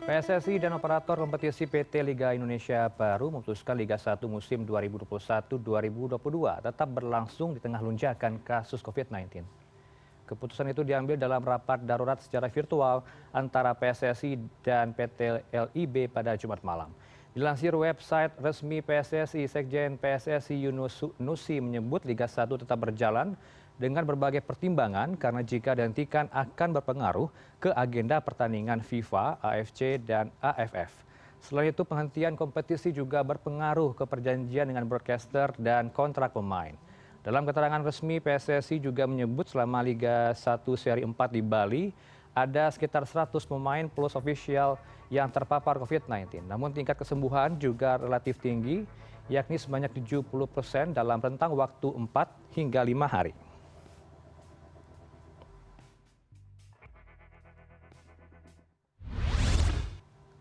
PSSI dan operator kompetisi PT Liga Indonesia baru memutuskan Liga 1 musim 2021-2022 tetap berlangsung di tengah lunjakan kasus COVID-19. Keputusan itu diambil dalam rapat darurat secara virtual antara PSSI dan PT LIB pada Jumat malam. Dilansir website resmi PSSI, Sekjen PSSI Yunus Nusi menyebut Liga 1 tetap berjalan dengan berbagai pertimbangan karena jika dihentikan akan berpengaruh ke agenda pertandingan FIFA, AFC, dan AFF. Selain itu, penghentian kompetisi juga berpengaruh ke perjanjian dengan broadcaster dan kontrak pemain. Dalam keterangan resmi, PSSI juga menyebut selama Liga 1 Seri 4 di Bali, ada sekitar 100 pemain plus ofisial yang terpapar COVID-19. Namun tingkat kesembuhan juga relatif tinggi, yakni sebanyak 70% dalam rentang waktu 4 hingga 5 hari.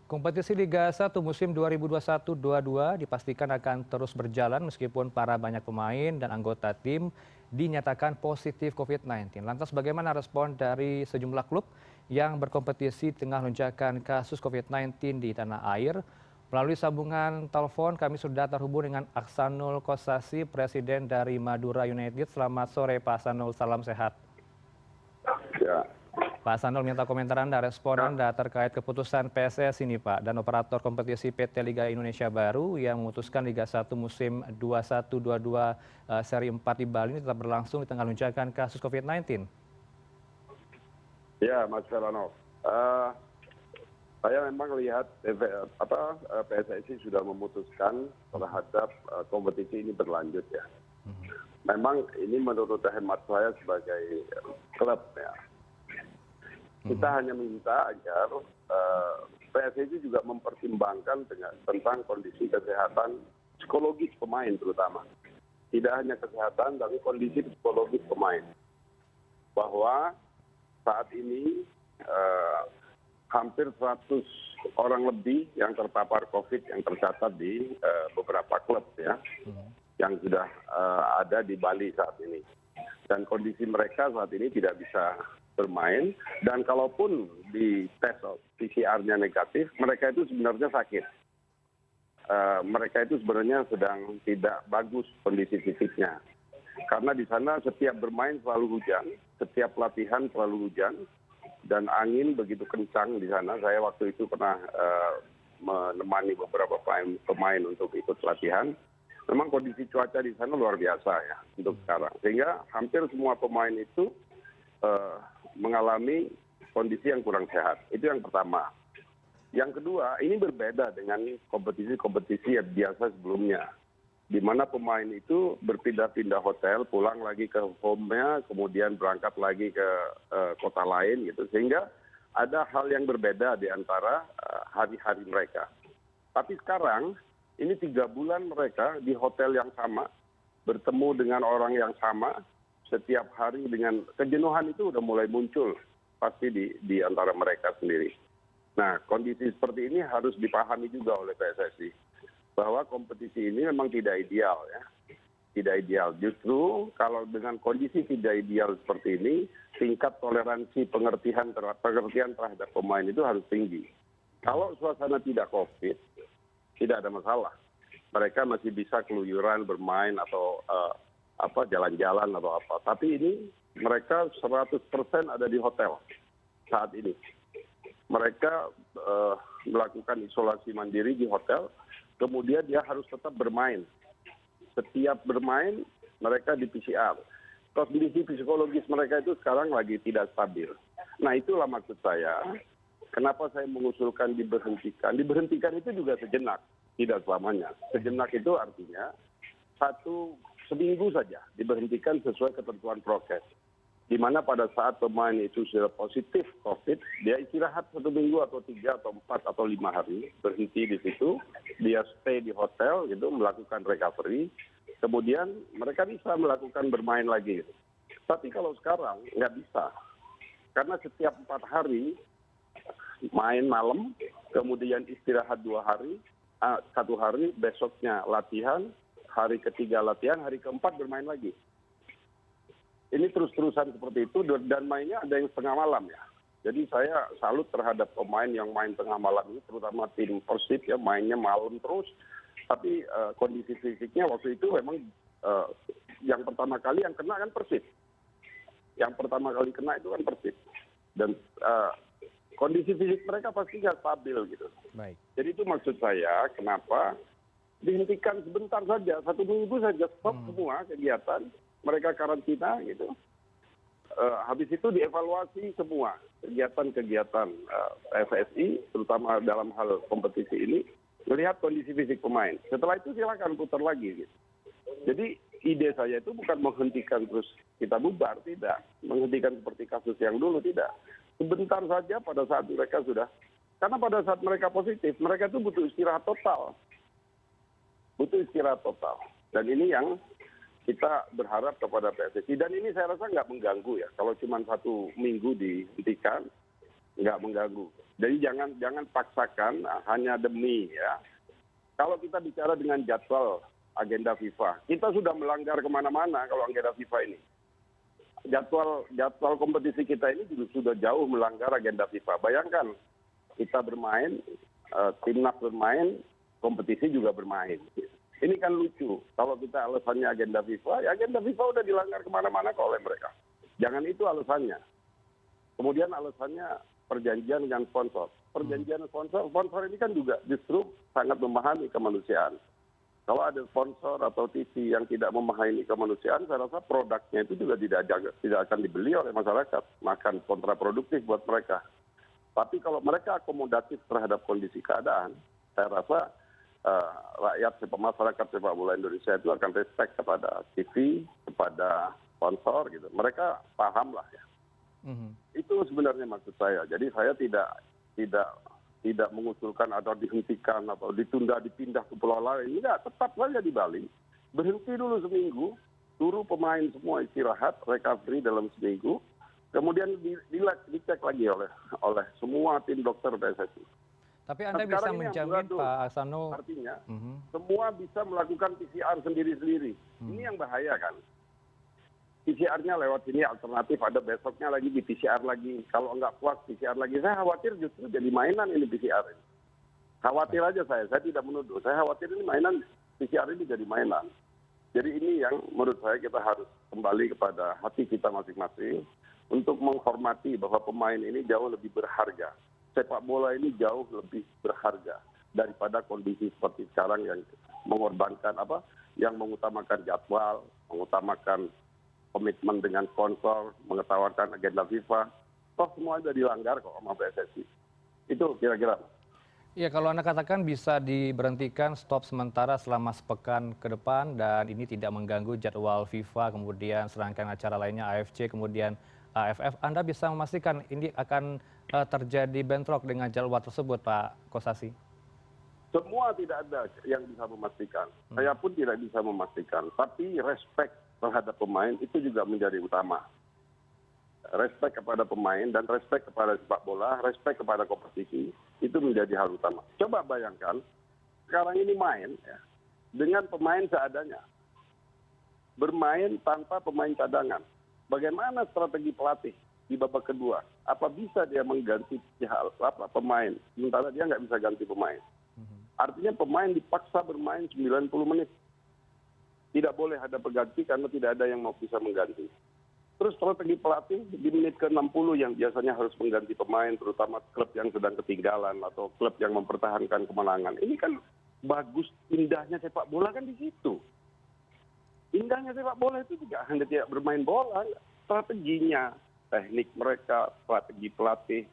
Kompetisi Liga 1 musim 2021-22 dipastikan akan terus berjalan meskipun para banyak pemain dan anggota tim dinyatakan positif COVID-19. Lantas bagaimana respon dari sejumlah klub yang berkompetisi tengah lonjakan kasus COVID-19 di tanah air? Melalui sambungan telepon kami sudah terhubung dengan Aksanul Kossasi, Presiden dari Madura United. Selamat sore Pak Aksanul, salam sehat. Ya. Pak Aksanul minta komentar Anda, respon Anda terkait keputusan PSSI ini Pak dan operator kompetisi PT Liga Indonesia baru yang memutuskan Liga 1 musim 21-22 Seri 4 di Bali ini tetap berlangsung di tengah lonjakan kasus COVID-19. Ya, Mas Heranov. Saya memang lihat PSSI sudah memutuskan terhadap kompetisi ini berlanjut ya. Memang ini menurut hemat saya sebagai klub ya. Kita hanya minta agar PSSI juga mempertimbangkan tentang kondisi kesehatan psikologis pemain terutama. Tidak hanya kesehatan, tapi kondisi psikologis pemain. Bahwa saat ini hampir 100 orang lebih yang terpapar COVID yang tercatat di beberapa klub ya, yang sudah ada di Bali saat ini. Dan kondisi mereka saat ini tidak bisa bermain, dan kalaupun di tes PCR-nya negatif, mereka itu sebenarnya sakit. Mereka itu sebenarnya sedang tidak bagus kondisi fisiknya. Karena di sana setiap bermain selalu hujan, setiap latihan selalu hujan, dan angin begitu kencang di sana. Saya waktu itu pernah menemani beberapa pemain untuk ikut latihan. Memang kondisi cuaca di sana luar biasa ya untuk sekarang. Sehingga hampir semua pemain itu mengalami kondisi yang kurang sehat. Itu yang pertama. Yang kedua, ini berbeda dengan kompetisi-kompetisi yang biasa sebelumnya, di mana pemain itu berpindah-pindah hotel, pulang lagi ke home-nya, kemudian berangkat lagi ke kota lain gitu, sehingga ada hal yang berbeda di antara hari-hari mereka. Tapi sekarang ini 3 bulan mereka di hotel yang sama, bertemu dengan orang yang sama, setiap hari dengan kejenuhan itu udah mulai muncul pasti di antara mereka sendiri. Nah, kondisi seperti ini harus dipahami juga oleh PSSI bahwa kompetisi ini memang tidak ideal ya. Tidak ideal. Justru kalau dengan kondisi tidak ideal seperti ini, tingkat toleransi pengertian terhadap pemain itu harus tinggi. Kalau suasana tidak COVID, tidak ada masalah. Mereka masih bisa keluyuran bermain atau jalan-jalan atau apa. Tapi ini mereka 100% ada di hotel saat ini. Mereka melakukan isolasi mandiri di hotel, kemudian dia harus tetap bermain. Setiap bermain mereka di PCR. Kondisi psikologis mereka itu sekarang lagi tidak stabil. Nah, itulah maksud saya, kenapa saya mengusulkan diberhentikan. Diberhentikan itu juga sejenak, tidak selamanya. Sejenak itu artinya seminggu saja diberhentikan sesuai ketentuan prokes. Di mana pada saat pemain itu sudah positif COVID, dia istirahat 1 minggu atau 3 atau 4 atau 5 hari, berhenti di situ, dia stay di hotel, gitu, melakukan recovery, kemudian mereka bisa melakukan bermain lagi. Tapi kalau sekarang nggak bisa, karena setiap 4 hari main malam, kemudian istirahat 2 hari, 1 hari, besoknya latihan, hari ketiga latihan, hari keempat bermain lagi. Ini terus-terusan seperti itu, dan mainnya ada yang setengah malam ya. Jadi saya salut terhadap pemain yang main tengah malam ini, terutama tim Persib ya, mainnya malam terus. Tapi kondisi fisiknya waktu itu memang yang pertama kali yang kena kan Persib. Yang pertama kali kena itu kan Persib. Dan kondisi fisik mereka pasti nggak stabil gitu. Baik. Jadi itu maksud saya kenapa dihentikan sebentar saja, 1 minggu saja, stop semua kegiatan, mereka karantina gitu. Habis itu dievaluasi semua kegiatan-kegiatan PSSI, terutama dalam hal kompetisi ini, melihat kondisi fisik pemain. Setelah itu silakan putar lagi. Gitu. Jadi ide saya itu bukan menghentikan terus kita bubar, tidak. Menghentikan seperti kasus yang dulu, tidak. Sebentar saja pada saat mereka sudah, karena pada saat mereka positif, mereka itu butuh istirahat total. Butuh istirahat total. Dan ini yang kita berharap kepada PSSI. Dan ini saya rasa nggak mengganggu ya. Kalau cuma 1 minggu dihentikan, nggak mengganggu. Jadi jangan paksakan hanya demi ya. Kalau kita bicara dengan jadwal agenda FIFA, kita sudah melanggar kemana-mana kalau agenda FIFA ini. Jadwal kompetisi kita ini juga sudah jauh melanggar agenda FIFA. Bayangkan kita bermain, timnas bermain, kompetisi juga bermain. Ini kan lucu. Kalau kita alasannya agenda FIFA, ya agenda FIFA udah dilanggar kemana-mana kok oleh mereka. Jangan itu alasannya. Kemudian alasannya perjanjian dengan sponsor. Perjanjian sponsor ini kan juga justru sangat memahami kemanusiaan. Kalau ada sponsor atau TV yang tidak memahami kemanusiaan, saya rasa produknya itu juga tidak akan dibeli oleh masyarakat. Makan kontraproduktif buat mereka. Tapi kalau mereka akomodatif terhadap kondisi keadaan, saya rasa rakyat masyarakat sepak bola Indonesia itu akan respect kepada TV, kepada sponsor gitu. Mereka paham lah ya. Itu sebenarnya maksud saya. Jadi saya tidak mengusulkan atau dihentikan atau ditunda dipindah ke pulau lain. Enggak, tetap saja di Bali. Berhenti dulu seminggu, suruh pemain semua istirahat, recovery dalam seminggu. Kemudian dicek lagi oleh semua tim dokter PSSI. Tapi Anda bisa menjamin Pak Ahsanul, artinya semua bisa melakukan PCR sendiri-sendiri. Ini yang bahaya kan. PCR-nya lewat sini alternatif, ada besoknya lagi di PCR lagi. Kalau nggak puas PCR lagi. Saya khawatir justru jadi mainan ini PCR ini. Khawatir aja saya tidak menuduh. Saya khawatir ini mainan, PCR ini jadi mainan. Jadi ini yang menurut saya kita harus kembali kepada hati kita masing-masing untuk menghormati bahwa pemain ini jauh lebih berharga. Sepak bola ini jauh lebih berharga daripada kondisi seperti sekarang yang mengorbankan yang mengutamakan jadwal, mengutamakan komitmen dengan sponsor, mengetawarkan agenda FIFA. Toh semua sudah dilanggar kok sama PSSI. Itu kira-kira. Iya, kalau Anda katakan bisa diberhentikan stop sementara selama sepekan ke depan dan ini tidak mengganggu jadwal FIFA, kemudian serangkaian acara lainnya AFC, kemudian AFF, Anda bisa memastikan ini akan terjadi bentrok dengan jadwal tersebut, Pak Kosasi? Semua tidak ada yang bisa memastikan. Saya pun tidak bisa memastikan. Tapi respect terhadap pemain itu juga menjadi utama. Respect kepada pemain dan respect kepada sepak bola, respect kepada kompetisi, itu menjadi hal utama. Coba bayangkan, sekarang ini main ya, dengan pemain seadanya. Bermain tanpa pemain cadangan. Bagaimana strategi pelatih di babak kedua? Apa bisa dia mengganti pemain, sementara dia nggak bisa ganti pemain? Artinya pemain dipaksa bermain 90 menit. Tidak boleh ada pengganti karena tidak ada yang mau bisa mengganti. Terus strategi pelatih di menit ke-60 yang biasanya harus mengganti pemain, terutama klub yang sedang ketinggalan atau klub yang mempertahankan kemenangan. Ini kan bagus, indahnya sepak bola kan di situ. Indahnya sepak bola itu juga hanya tidak bermain bola, strateginya, teknik mereka, strategi pelatih,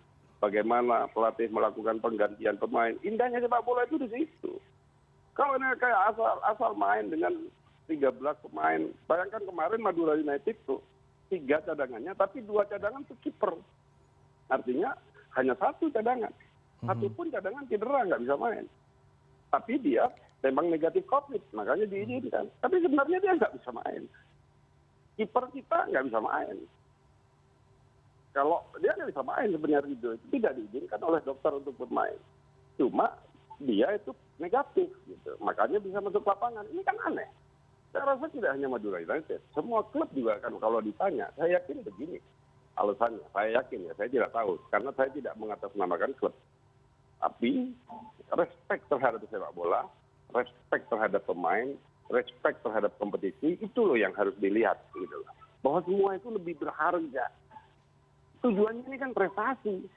bagaimana pelatih melakukan penggantian pemain. Indahnya sepak bola itu di situ. Kalau ini kayak asal main dengan 13 pemain, bayangkan kemarin Madura United tuh 3 cadangannya, tapi 2 cadangan itu kiper. Artinya hanya 1 cadangan. 1 pun cadangan cedera, nggak bisa main. Tapi dia memang negatif COVID, makanya diizinkan. Tapi sebenarnya dia nggak bisa main. Kiper kita nggak bisa main. Kalau dia nggak bisa main sebenarnya itu tidak diizinkan oleh dokter untuk bermain. Cuma dia itu negatif, gitu. Makanya bisa masuk lapangan. Ini kan aneh. Saya rasa tidak hanya Madura United, semua klub juga kan kalau ditanya, saya yakin begini. alasannya. Saya yakin ya, saya tidak tahu karena saya tidak mengatasnamakan klub. Tapi respect terhadap sepak bola, respect terhadap pemain, respect terhadap kompetisi itu loh yang harus dilihat gitu loh. Bahwa semua itu lebih berharga. Tujuannya ini kan prestasi.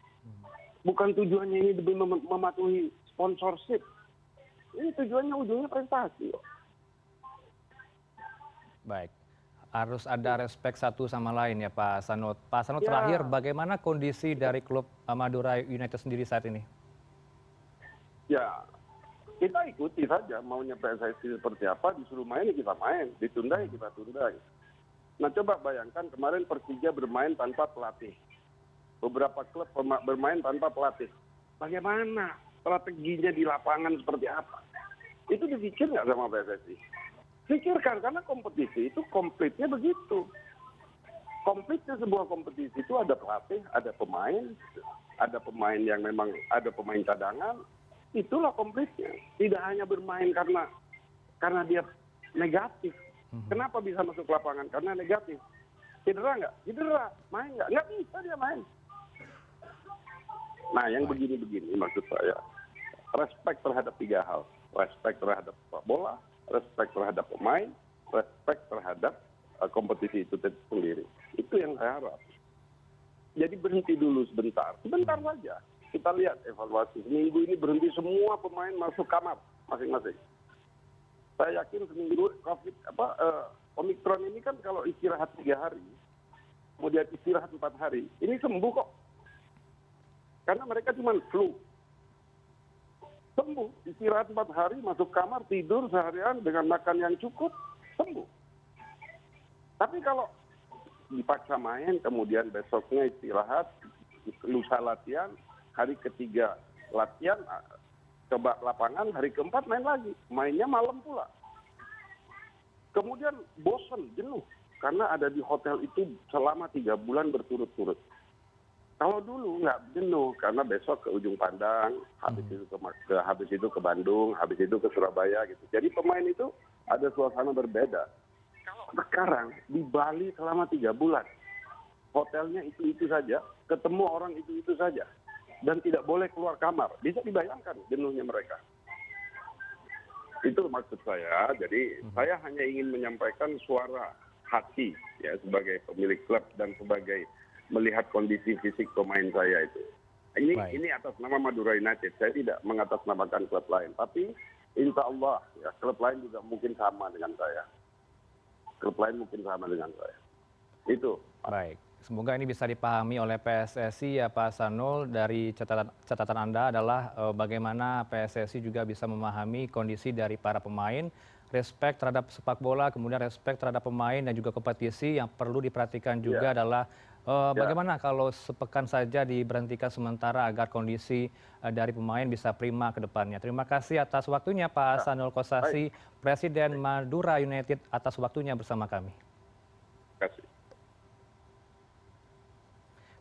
Bukan tujuannya ini demi mematuhi sponsorship. Ini tujuannya ujungnya prestasi. Baik, harus ada respek satu sama lain ya Pak Sanut. Pak Sanut Ya. terakhir, bagaimana kondisi dari klub Madura United sendiri saat ini? Ya, kita ikuti saja maunya PSSI seperti apa, disuruh main ya kita main, ditunda ya kita tunda. Nah coba bayangkan kemarin Persija bermain tanpa pelatih. Beberapa klub bermain tanpa pelatih. Bagaimana strateginya di lapangan seperti apa? Itu dipikir nggak sama PSSI? Pikirkan, karena kompetisi itu komplitnya begitu. Komplitnya sebuah kompetisi itu ada pelatih, ada pemain yang memang ada pemain cadangan. Itulah komplitnya. Tidak hanya bermain karena dia negatif. Kenapa bisa masuk lapangan? Karena negatif. Cedera nggak? Cedera. Main nggak? Nggak bisa dia main. Nah, yang begini-begini maksud saya, respect terhadap 3 hal. Respect terhadap sepak bola, respect terhadap pemain, respect terhadap kompetisi itu sendiri. Itu yang saya harap. Jadi berhenti dulu sebentar. Sebentar saja. Kita lihat evaluasi. Seminggu ini berhenti semua pemain masuk kamar masing-masing. Saya yakin seminggu Omikron ini kan kalau istirahat 3 hari, kemudian istirahat 4 hari, ini sembuh kok. Karena mereka cuma flu. Sembuh, istirahat 4 hari, masuk kamar, tidur seharian dengan makan yang cukup, sembuh. Tapi kalau dipaksa main, kemudian besoknya istirahat, lusa latihan, hari ketiga latihan, coba lapangan, hari keempat main lagi. Mainnya malam pula. Kemudian bosan, jenuh, karena ada di hotel itu selama 3 bulan berturut-turut. Kalau dulu nggak jenuh karena besok ke Ujung Pandang, habis itu ke Bandung, habis itu ke Surabaya gitu. Jadi pemain itu ada suasana berbeda. Kalau sekarang di Bali selama 3 bulan, hotelnya itu saja, ketemu orang itu saja, dan tidak boleh keluar kamar. Bisa dibayangkan jenuhnya mereka. Itu maksud saya. Jadi saya hanya ingin menyampaikan suara hati ya sebagai pemilik klub dan sebagai melihat kondisi fisik pemain saya itu. Ini atas nama Madura United. Saya tidak mengatasnamakan klub lain. Tapi insya Allah ya, klub lain juga mungkin sama dengan saya. Klub lain mungkin sama dengan saya. Itu. Baik. Semoga ini bisa dipahami oleh PSSI ya Pak Sanul. Dari catatan Anda adalah bagaimana PSSI juga bisa memahami kondisi dari para pemain, respect terhadap sepak bola, kemudian respect terhadap pemain dan juga kompetisi. Yang perlu diperhatikan juga adalah bagaimana kalau sepekan saja diberhentikan sementara agar kondisi dari pemain bisa prima ke depannya. Terima kasih atas waktunya Pak Sanul Kossasi, Presiden Madura United, atas waktunya bersama kami. Terima kasih.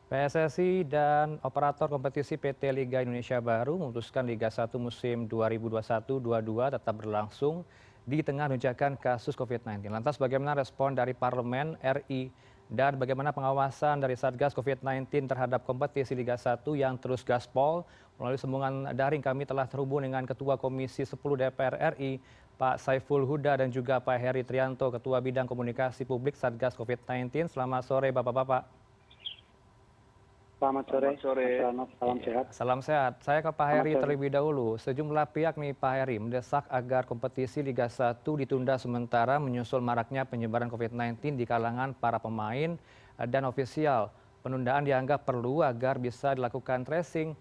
PSSI dan operator kompetisi PT Liga Indonesia Baru memutuskan Liga 1 musim 2021-22 tetap berlangsung di tengah lonjakan kasus COVID-19. Lantas bagaimana respon dari Parlemen RI dan bagaimana pengawasan dari Satgas COVID-19 terhadap kompetisi Liga 1 yang terus gaspol? Melalui sambungan daring kami telah terhubung dengan Ketua Komisi 10 DPR RI, Pak Saiful Huda, dan juga Pak Heri Trianto, Ketua Bidang Komunikasi Publik Satgas COVID-19. Selamat sore Bapak-Bapak. Selamat sore. Salam sehat. Salam sehat. Saya ke Pak Heri terlebih dahulu. Sejumlah pihak nih Pak Heri mendesak agar kompetisi Liga 1 ditunda sementara menyusul maraknya penyebaran COVID-19 di kalangan para pemain dan ofisial. Penundaan dianggap perlu agar bisa dilakukan tracing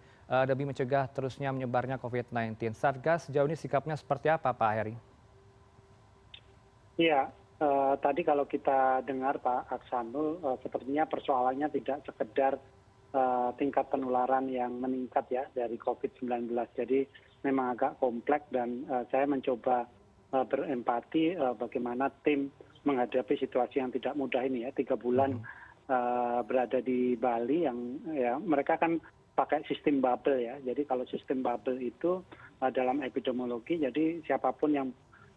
demi mencegah terusnya menyebarnya COVID-19. Satgas sejauh ini sikapnya seperti apa Pak Heri? Iya, tadi kalau kita dengar Pak Aksanul, sepertinya persoalannya tidak sekedar tingkat penularan yang meningkat ya dari COVID-19. Jadi memang agak kompleks dan saya mencoba berempati bagaimana tim menghadapi situasi yang tidak mudah ini ya. 3 bulan berada di Bali yang ya mereka kan pakai sistem bubble ya. Jadi kalau sistem bubble itu dalam epidemiologi, jadi siapapun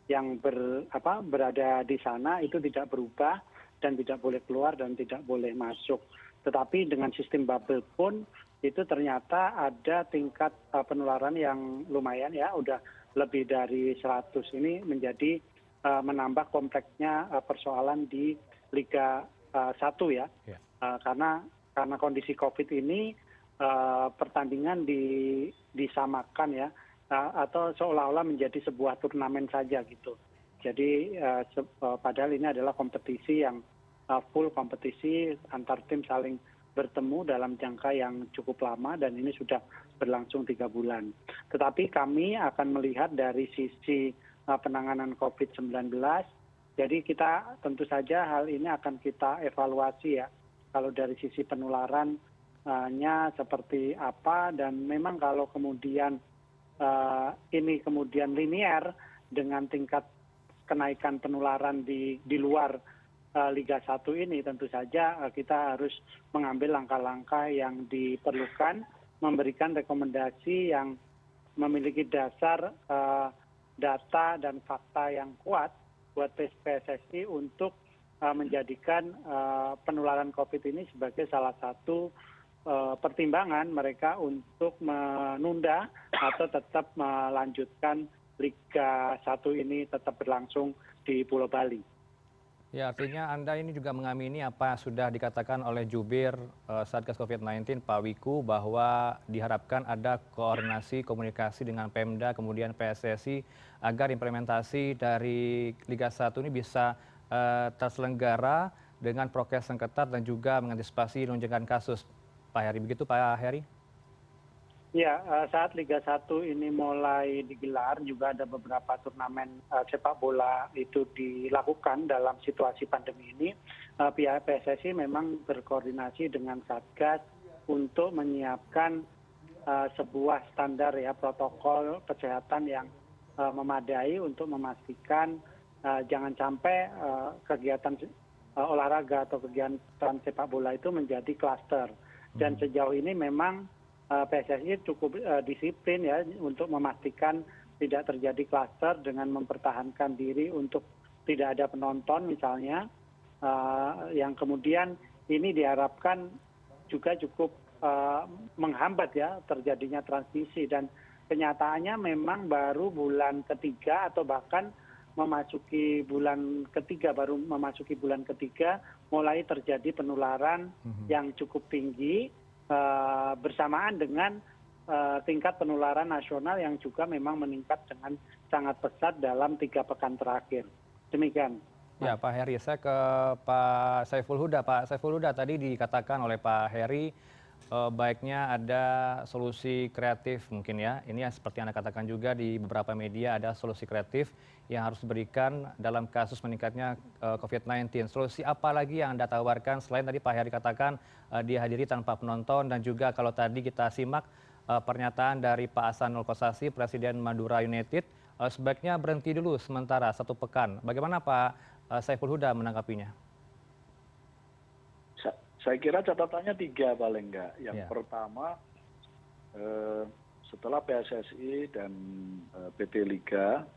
yang berada di sana itu tidak berubah dan tidak boleh keluar dan tidak boleh masuk. Tetapi dengan sistem bubble pun itu ternyata ada tingkat penularan yang lumayan ya, udah lebih dari 100. Ini menjadi menambah kompleksnya persoalan di Liga 1 ya. Karena kondisi COVID ini pertandingan disamakan ya, atau seolah-olah menjadi sebuah turnamen saja gitu. Jadi padahal ini adalah kompetisi yang full kompetisi antar tim saling bertemu dalam jangka yang cukup lama dan ini sudah berlangsung 3 bulan. Tetapi kami akan melihat dari sisi penanganan COVID-19. Jadi kita tentu saja hal ini akan kita evaluasi ya. Kalau dari sisi penularannya seperti apa, dan memang kalau kemudian ini kemudian linear dengan tingkat kenaikan penularan di luar Liga 1 ini, tentu saja kita harus mengambil langkah-langkah yang diperlukan, memberikan rekomendasi yang memiliki dasar data dan fakta yang kuat buat PSSI untuk menjadikan penularan COVID ini sebagai salah satu pertimbangan mereka untuk menunda atau tetap melanjutkan Liga 1 ini tetap berlangsung di Pulau Bali. Ya, artinya Anda ini juga mengamini apa sudah dikatakan oleh Jubir Satgas COVID-19 Pak Wiku, bahwa diharapkan ada koordinasi komunikasi dengan Pemda kemudian PSSI agar implementasi dari Liga 1 ini bisa terselenggara dengan prokes yang ketat dan juga mengantisipasi lonjakan kasus. Pak Heri, begitu Pak Heri? Ya, saat Liga 1 ini mulai digelar, juga ada beberapa turnamen sepak bola itu dilakukan dalam situasi pandemi ini. Pihak PSSI memang berkoordinasi dengan Satgas untuk menyiapkan sebuah standar ya, protokol kesehatan yang memadai untuk memastikan jangan sampai kegiatan olahraga atau kegiatan sepak bola itu menjadi klaster. Dan sejauh ini memang PSSI cukup disiplin ya untuk memastikan tidak terjadi klaster dengan mempertahankan diri untuk tidak ada penonton misalnya, yang kemudian ini diharapkan juga cukup menghambat ya terjadinya transmisi, dan kenyataannya memang baru bulan ketiga atau bahkan memasuki bulan ketiga mulai terjadi penularan yang cukup tinggi, bersamaan dengan tingkat penularan nasional yang juga memang meningkat dengan sangat pesat dalam 3 pekan terakhir. Demikian. Ya, Pak Heri, saya ke Pak Saiful Huda. Pak Saiful Huda, tadi dikatakan oleh Pak Heri baiknya ada solusi kreatif mungkin ya. Ini yang seperti Anda katakan juga di beberapa media, ada solusi kreatif yang harus diberikan dalam kasus meningkatnya COVID-19. Solusi apa lagi yang Anda tawarkan selain tadi Pak Heri katakan dihadiri tanpa penonton, dan juga kalau tadi kita simak pernyataan dari Pak Ahsanul Kossasi, Presiden Madura United, sebaiknya berhenti dulu sementara 1 pekan. Bagaimana Pak Saiful Huda menanggapinya? Saya kira catatannya 3 paling enggak. Yang pertama, setelah PSSI dan PT Liga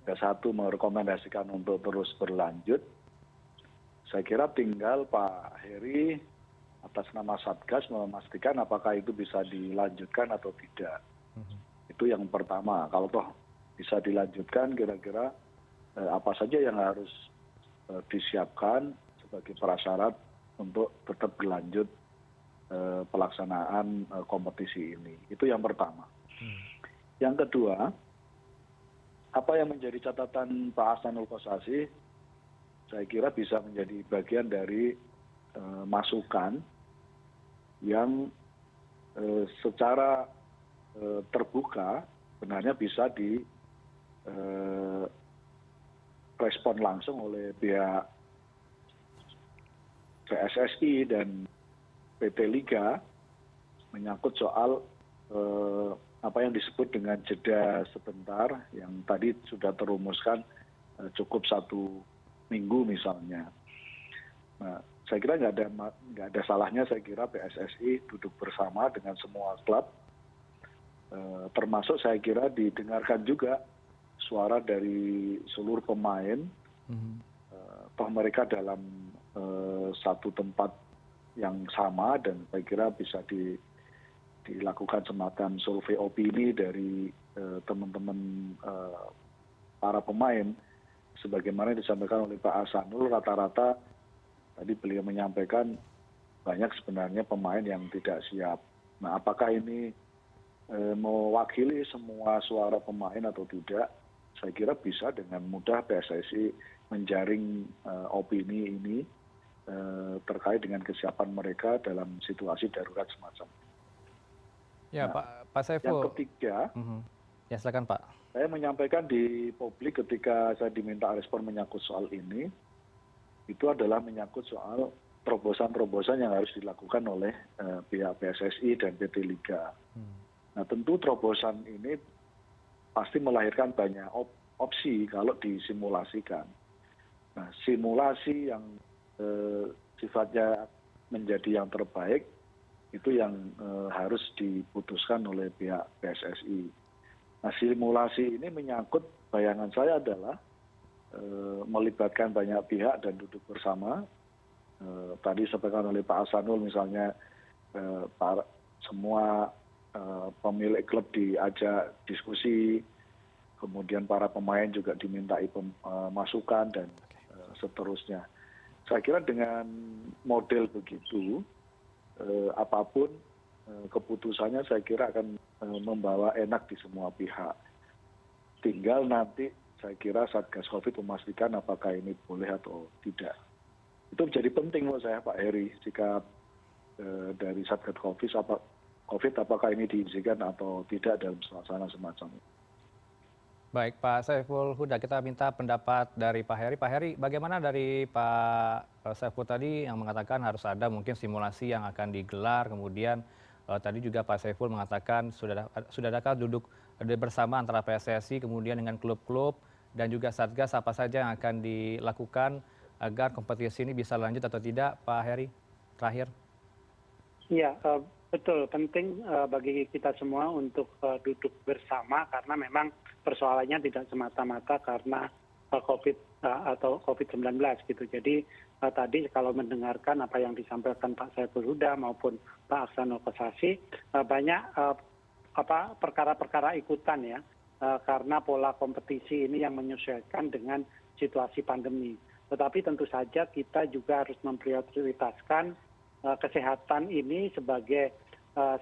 1 merekomendasikan untuk terus berlanjut, saya kira tinggal Pak Heri atas nama Satgas memastikan apakah itu bisa dilanjutkan atau tidak. Itu yang pertama. Kalau toh bisa dilanjutkan, kira-kira apa saja yang harus disiapkan sebagai prasyarat untuk tetap berlanjut pelaksanaan kompetisi ini. Itu yang pertama. Yang kedua, apa yang menjadi catatan Pak Ahsanul Kossasi, saya kira bisa menjadi bagian dari masukan yang secara terbuka sebenarnya bisa direspon langsung oleh pihak PSSI dan PT Liga menyangkut soal apa yang disebut dengan jeda sebentar yang tadi sudah terumuskan cukup 1 minggu misalnya. Nah, saya kira nggak ada salahnya, saya kira PSSI duduk bersama dengan semua klub, termasuk saya kira didengarkan juga suara dari seluruh pemain, toh mereka dalam satu tempat yang sama, dan saya kira bisa dilakukan semacam survei opini dari teman-teman para pemain. Sebagaimana disampaikan oleh Pak Ahsanul, rata-rata tadi beliau menyampaikan banyak sebenarnya pemain yang tidak siap. Nah, apakah ini mewakili semua suara pemain atau tidak? Saya kira bisa dengan mudah PSSI menjaring opini ini terkait dengan kesiapan mereka dalam situasi darurat semacam ini. Ya, Nah, Pak Saiful. yang ketiga, ya silakan Pak. saya menyampaikan di publik ketika saya diminta respon menyangkut soal ini, itu adalah menyangkut soal terobosan-terobosan yang harus dilakukan oleh pihak PSSI dan PT Liga. Nah, tentu terobosan ini pasti melahirkan banyak opsi kalau disimulasikan. Nah, simulasi yang sifatnya menjadi yang terbaik itu yang harus diputuskan oleh pihak PSSI. Nah, simulasi ini menyangkut, bayangan saya adalah melibatkan banyak pihak dan duduk bersama. Tadi disampaikan oleh Pak Ahsanul misalnya, semua pemilik klub diajak diskusi, kemudian para pemain juga dimintai masukan dan seterusnya. Saya kira dengan model begitu, apapun keputusannya saya kira akan membawa enak di semua pihak. Tinggal nanti saya kira Satgas Covid memastikan apakah ini boleh atau tidak. Itu menjadi penting menurut saya, Pak Heri, sikap dari Satgas Covid apakah ini diizinkan atau tidak dalam suasana semacam ini. Baik, Pak Saiful Huda, kita minta pendapat dari Pak Heri. Pak Heri, bagaimana dari Pak Saiful tadi yang mengatakan harus ada mungkin simulasi yang akan digelar, kemudian tadi juga Pak Saiful mengatakan sudah adakah duduk bersama antara PSSI kemudian dengan klub-klub dan juga Satgas, apa saja yang akan dilakukan agar kompetisi ini bisa lanjut atau tidak, Pak Heri? Terakhir. Iya, betul, penting bagi kita semua untuk duduk bersama karena memang persoalannya tidak semata-mata karena COVID atau COVID-19 gitu. Jadi tadi kalau mendengarkan apa yang disampaikan Pak Saiful Huda maupun Pak Ahsanul Kossasi, banyak perkara-perkara ikutan ya, karena pola kompetisi ini yang menyesuaikan dengan situasi pandemi. Tetapi tentu saja kita juga harus memprioritaskan kesehatan ini sebagai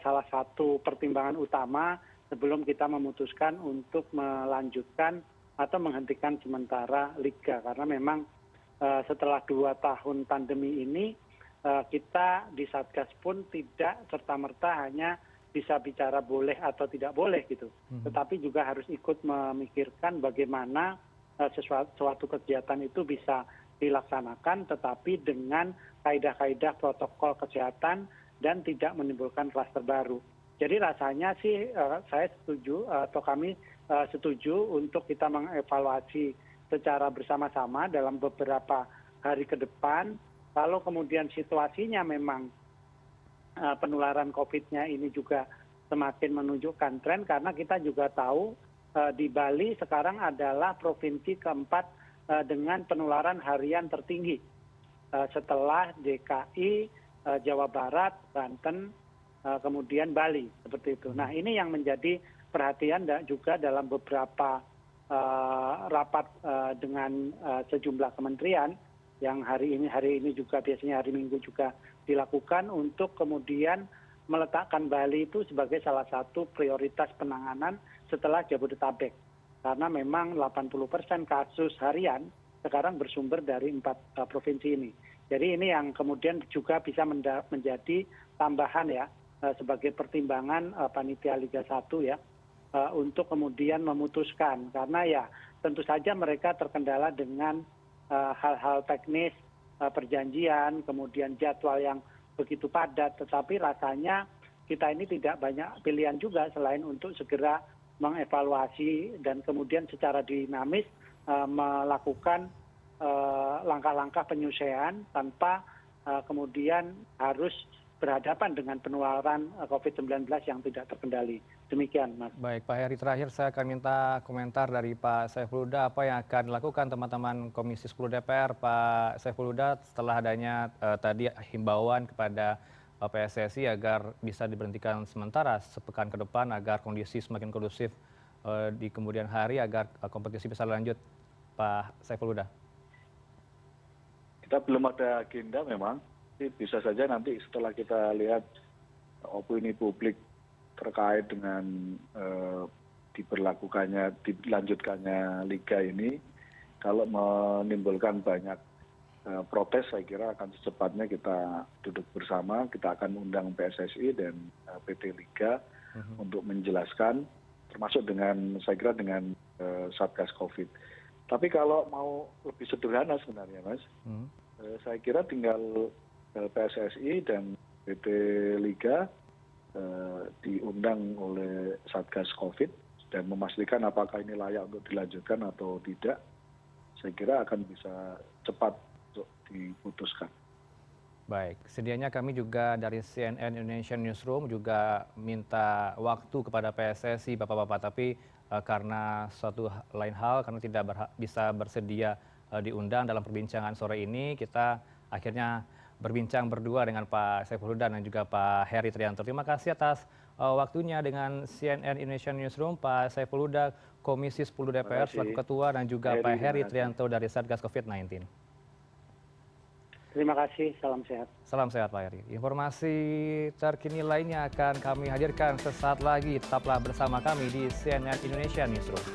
salah satu pertimbangan utama sebelum kita memutuskan untuk melanjutkan atau menghentikan sementara liga. Karena memang setelah 2 tahun pandemi ini kita di Satgas pun tidak serta-merta hanya bisa bicara boleh atau tidak boleh gitu. Tetapi juga harus ikut memikirkan bagaimana suatu kegiatan itu bisa dilaksanakan tetapi dengan kaidah-kaidah protokol kesehatan dan tidak menimbulkan klaster baru. Jadi rasanya sih saya setuju atau kami setuju untuk kita mengevaluasi secara bersama-sama dalam beberapa hari ke depan. Kalau kemudian situasinya memang penularan COVID-nya ini juga semakin menunjukkan tren, karena kita juga tahu di Bali sekarang adalah provinsi keempat dengan penularan harian tertinggi setelah DKI, Jawa Barat, Banten, kemudian Bali, seperti itu. Nah, ini yang menjadi perhatian juga dalam beberapa rapat dengan sejumlah kementerian yang hari ini juga biasanya hari Minggu juga dilakukan untuk kemudian meletakkan Bali itu sebagai salah satu prioritas penanganan setelah Jabodetabek. Karena memang 80% kasus harian sekarang bersumber dari 4 provinsi ini. Jadi ini yang kemudian juga bisa menjadi tambahan ya, sebagai pertimbangan panitia Liga 1 ya, untuk kemudian memutuskan. Karena ya tentu saja mereka terkendala dengan hal-hal teknis, perjanjian, kemudian jadwal yang begitu padat. Tetapi rasanya kita ini tidak banyak pilihan juga selain untuk segera mengevaluasi dan kemudian secara dinamis melakukan langkah-langkah penyelesaian tanpa kemudian harus berhadapan dengan penularan COVID-19 yang tidak terkendali. Demikian, Mas. Baik, Pak Heri, terakhir saya akan minta komentar dari Pak Saiful Huda, apa yang akan dilakukan teman-teman Komisi 10 DPR, Pak Saiful Huda, setelah adanya tadi himbauan kepada PSSI agar bisa diberhentikan sementara sepekan ke depan agar kondisi semakin kondusif di kemudian hari agar kompetisi bisa lanjut, Pak Saiful Huda. Kita belum ada agenda memang. Bisa saja nanti setelah kita lihat opini publik terkait dengan dilanjutkannya liga ini, kalau menimbulkan banyak protes, saya kira akan secepatnya kita duduk bersama, kita akan undang PSSI dan PT Liga untuk menjelaskan, termasuk dengan, saya kira dengan Satgas Covid. Tapi kalau mau lebih sederhana sebenarnya, Mas, saya kira tinggal PSSI dan PT Liga diundang oleh Satgas Covid dan memastikan apakah ini layak untuk dilanjutkan atau tidak. Saya kira akan bisa cepat untuk diputuskan. Baik, sedianya kami juga dari CNN Indonesia Newsroom juga minta waktu kepada PSSI, Bapak-Bapak, tapi karena suatu lain hal, karena tidak bisa bersedia diundang dalam perbincangan sore ini, kita akhirnya berbincang berdua dengan Pak Saiful Huda dan juga Pak Heri Trianto. Terima kasih atas waktunya dengan CNN Indonesia Newsroom, Pak Saiful Huda, Komisi 10 DPR selaku Ketua, dan juga Pak Heri Trianto dari Satgas COVID-19. Terima kasih, salam sehat. Salam sehat, Pak Heri. Informasi terkini lainnya akan kami hadirkan sesaat lagi. Tetaplah bersama kami di CNN Indonesia Newsroom.